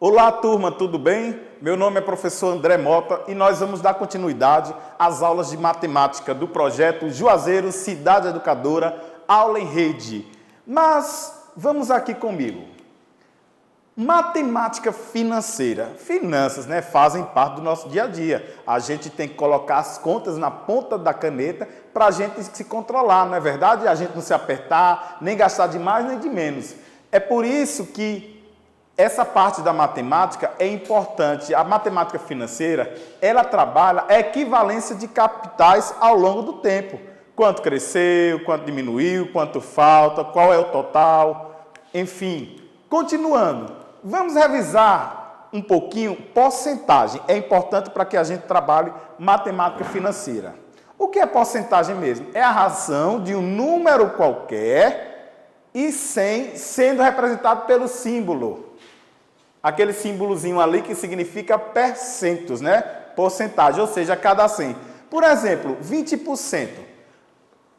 Olá, turma, tudo bem? Meu nome é professor André Mota e nós vamos dar continuidade às aulas de matemática do projeto Juazeiro Cidade Educadora, aula em rede. Mas vamos aqui comigo. Matemática financeira. Finanças, né, fazem parte do nosso dia a dia. A gente tem que colocar as contas na ponta da caneta para a gente se controlar, não é verdade? A gente não se apertar, nem gastar de mais nem de menos. É por isso que essa parte da matemática é importante. A matemática financeira, ela trabalha a equivalência de capitais ao longo do tempo. Quanto cresceu, quanto diminuiu, quanto falta, qual é o total, enfim. Continuando. Vamos revisar um pouquinho porcentagem. É importante para que a gente trabalhe matemática financeira. O que é porcentagem mesmo? É a razão de um número qualquer e 100 sendo representado pelo símbolo. Aquele símbolozinho ali que significa percentos, né? Porcentagem, ou seja, cada 100. Por exemplo, 20%.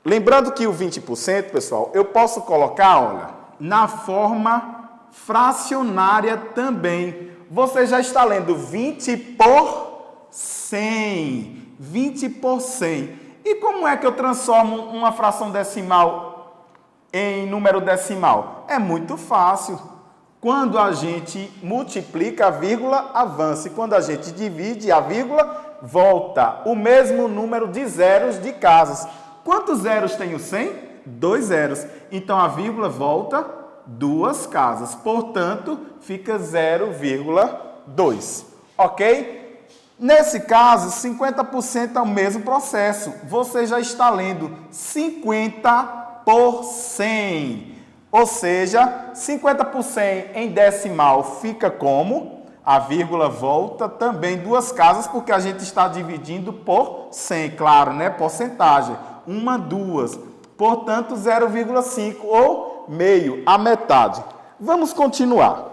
Lembrando que o 20%, pessoal, eu posso colocar, olha, na forma fracionária também. Você já está lendo 20 por 100. 20 por 100. E como é que eu transformo uma fração decimal em número decimal? É muito fácil. Quando a gente multiplica, a vírgula avança. E quando a gente divide, a vírgula volta. O mesmo número de zeros de casas. Quantos zeros tem o 100? 2 zeros. Então, a vírgula volta 2 casas. Portanto, fica 0,2. Ok? Nesse caso, 50% é o mesmo processo. Você já está lendo 50 por 100. Ou seja, 50 por 100 em decimal fica como? A vírgula volta também 2 casas, porque a gente está dividindo por 100, claro, né? Porcentagem. 1, 2. Portanto, 0,5 ou meio, a metade. Vamos continuar.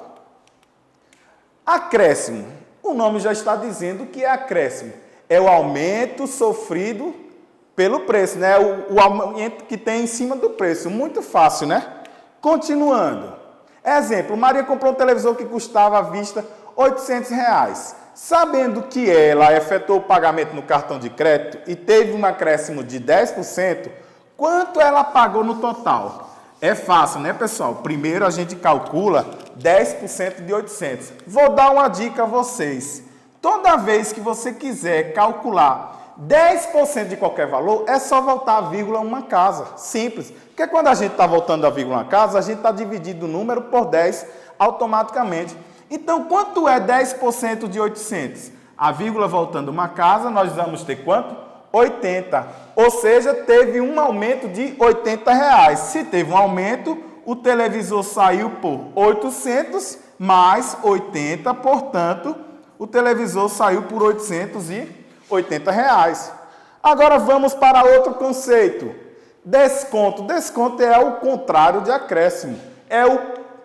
Acréscimo. O nome já está dizendo que é acréscimo. É o aumento sofrido pelo preço, né? O aumento que tem em cima do preço. Muito fácil, né? Continuando. Exemplo, Maria comprou um televisor que custava à vista R$800. Sabendo que ela efetuou o pagamento no cartão de crédito e teve um acréscimo de 10%, quanto ela pagou no total? É fácil, né, pessoal? Primeiro a gente calcula 10% de 800. Vou dar uma dica a vocês. Toda vez que você quiser calcular 10% de qualquer valor, é só voltar a vírgula uma casa. Simples. Porque quando a gente está voltando a vírgula uma casa, a gente está dividindo o número por 10 automaticamente. Então, quanto é 10% de 800? A vírgula voltando uma casa, nós vamos ter quanto? 80. Ou seja, teve um aumento de R$80. Se teve um aumento, o televisor saiu por 800 mais 80, portanto, o televisor saiu por R$880. Agora vamos para outro conceito. Desconto. Desconto é o contrário de acréscimo. É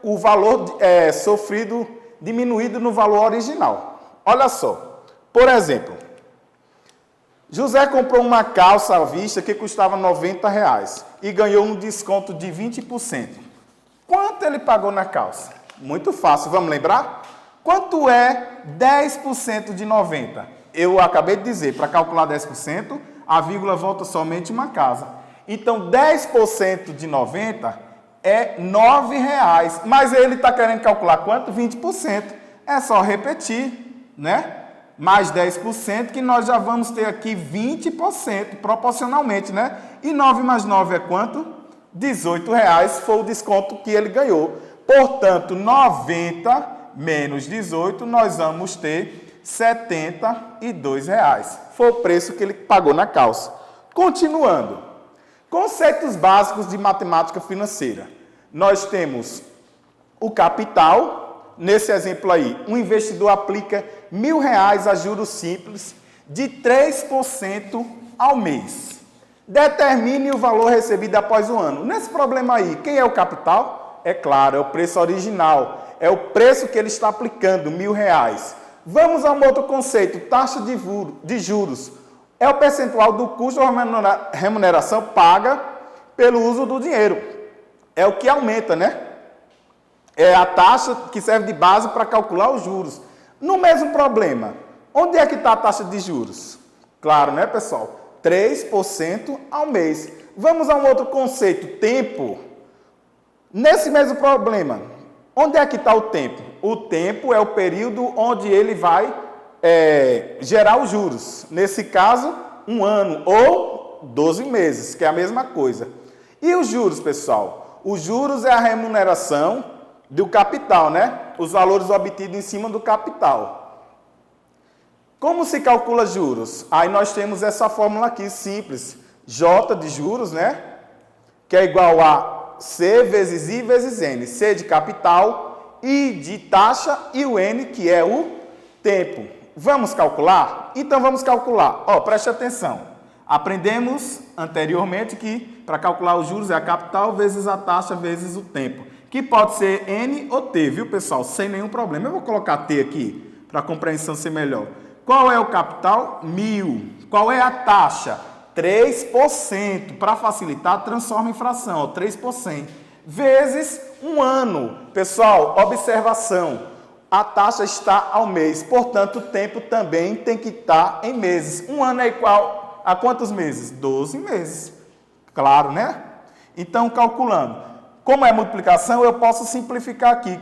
o valor sofrido, diminuído no valor original. Olha só. Por exemplo, José comprou uma calça à vista que custava R$90 e ganhou um desconto de 20%. Quanto ele pagou na calça? Muito fácil, vamos lembrar? Quanto é 10% de 90? Eu acabei de dizer, para calcular 10%, a vírgula volta somente uma casa. Então, 10% de 90 é R$9. Mas ele está querendo calcular quanto? 20%. É só repetir, né? Mais 10%, que nós já vamos ter aqui 20%, proporcionalmente, né? E 9 mais 9 é quanto? R$18 foi o desconto que ele ganhou. Portanto, 90 menos 18, nós vamos ter R$72. Foi o preço que ele pagou na calça. Continuando. Conceitos básicos de matemática financeira. Nós temos o capital. Nesse exemplo aí, um investidor aplica R$1.000 a juros simples de 3% ao mês. Determine o valor recebido após o ano. Nesse problema aí, quem é o capital? É claro, é o preço original. É o preço que ele está aplicando, R$1.000. Vamos a um outro conceito, taxa de juros. É o percentual do custo ou remuneração paga pelo uso do dinheiro. É o que aumenta, né? É a taxa que serve de base para calcular os juros. No mesmo problema, onde é que está a taxa de juros? Claro, né, pessoal? 3% ao mês. Vamos a um outro conceito, tempo. Nesse mesmo problema, onde é que está o tempo? O tempo é o período onde ele vai gerar os juros. Nesse caso, 1 ano ou 12 meses, que é a mesma coisa. E os juros, pessoal? Os juros é a remuneração do capital, né? Os valores obtidos em cima do capital. Como se calcula juros? Aí nós temos essa fórmula aqui, simples. J de juros, né? Que é igual a C vezes I vezes N. C de capital, I de taxa e o N, que é o tempo. Vamos calcular? Então vamos calcular. Ó, preste atenção. Aprendemos anteriormente que para calcular os juros é a capital vezes a taxa vezes o tempo. Que pode ser N ou T, viu, pessoal? Sem nenhum problema. Eu vou colocar T aqui para a compreensão ser melhor. Qual é o capital? 1.000. Qual é a taxa? 3%. Para facilitar, transforma em fração, ó, 3%. Vezes 1 ano. Pessoal, observação. A taxa está ao mês. Portanto, o tempo também tem que estar em meses. 1 ano é igual a quantos meses? 12 meses. Claro, né? Então, calculando. Como é multiplicação, eu posso simplificar aqui,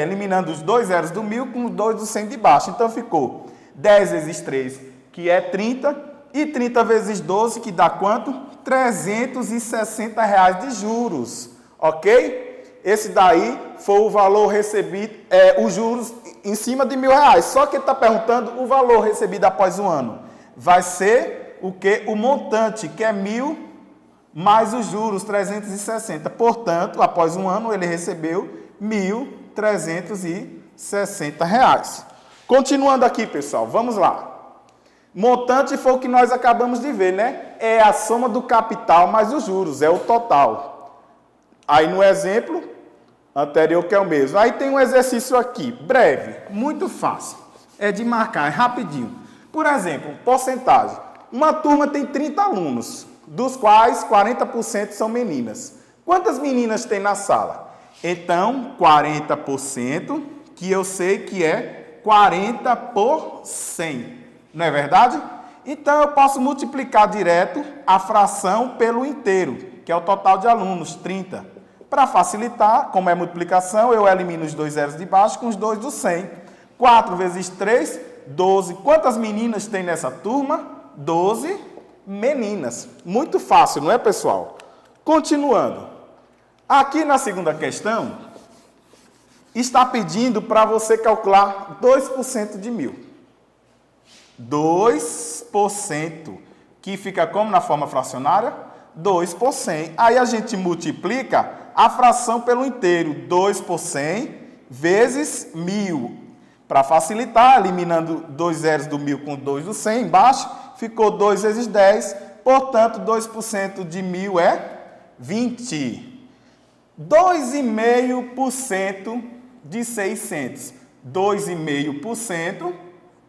eliminando os 2 zeros do 1.000 com os 2 do 100 de baixo. Então, ficou 10 vezes 3, que é 30, e 30 vezes 12, que dá quanto? R$360 de juros, ok? Esse daí foi o valor recebido, os juros em cima de R$1.000. Só que ele está perguntando o valor recebido após um ano. Vai ser o quê? O montante, que é 1.000 mais os juros, 360. Portanto, após um ano, ele recebeu R$1.360. Continuando aqui, pessoal, vamos lá. Montante foi o que nós acabamos de ver, né? É a soma do capital mais os juros, é o total. Aí no exemplo anterior, que é o mesmo. Aí tem um exercício aqui, breve, muito fácil. É de marcar, é rapidinho. Por exemplo, porcentagem. Uma turma tem 30 alunos, dos quais 40% são meninas. Quantas meninas tem na sala? Então, 40%, que eu sei que é 40 por 100. Não é verdade? Então, eu posso multiplicar direto a fração pelo inteiro, que é o total de alunos, 30. Para facilitar, como é multiplicação, eu elimino os 2 zeros de baixo com os 2 do 100. 4 vezes 3, 12. Quantas meninas tem nessa turma? 12 meninas. Muito fácil, não é, pessoal? Continuando. Aqui na segunda questão, está pedindo para você calcular 2% de 1.000. 2%, que fica como na forma fracionária? 2 por 100. Aí a gente multiplica a fração pelo inteiro. 2 por 100 vezes 1.000. Para facilitar, eliminando 2 zeros do 1.000 com 2 do 100 embaixo, ficou 2 vezes 10. Portanto, 2% de 1.000 é 20. 2,5% de 600. 2,5%,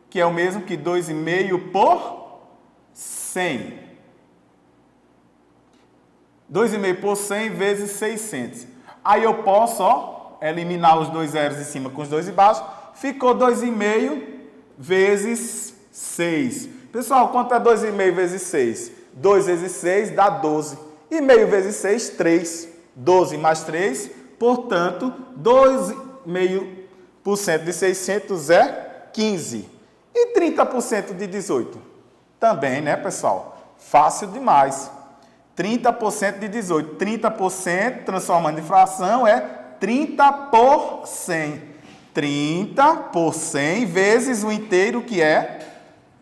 que é o mesmo que 2,5 por 100. 2,5 por 100 vezes 600. Aí eu posso, eliminar os 2 zeros de cima com os 2 de baixo. Ficou 2,5 vezes 6. Pessoal, quanto é 2,5 vezes 6? 2 vezes 6 dá 12. E meio vezes 6, 3. 12 mais 3, portanto, 2,5% de 600 é 15. E 30% de 18? Também, né, pessoal? Fácil demais. 30% de 18. 30%, transformando em fração, é 30 por 100. 30 por 100 vezes o inteiro, que é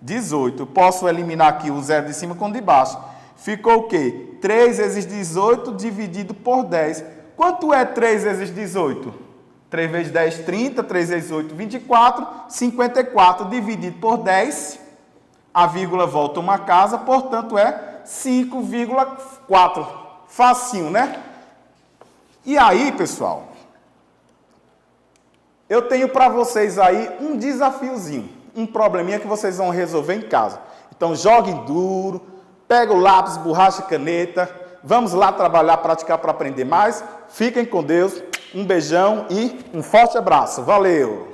18. Posso eliminar aqui o zero de cima com o de baixo. Ficou o quê? 3 vezes 18 dividido por 10. Quanto é 3 vezes 18? 3 vezes 10, 30. 3 vezes 8, 24. 54 dividido por 10. A vírgula volta uma casa, portanto é 5,4. Facinho, né? E aí, pessoal, eu tenho para vocês aí um desafiozinho, um probleminha que vocês vão resolver em casa. Então, joguem duro, pega o lápis, borracha e caneta, vamos lá trabalhar, praticar para aprender mais. Fiquem com Deus, Um beijão e um forte abraço. Valeu!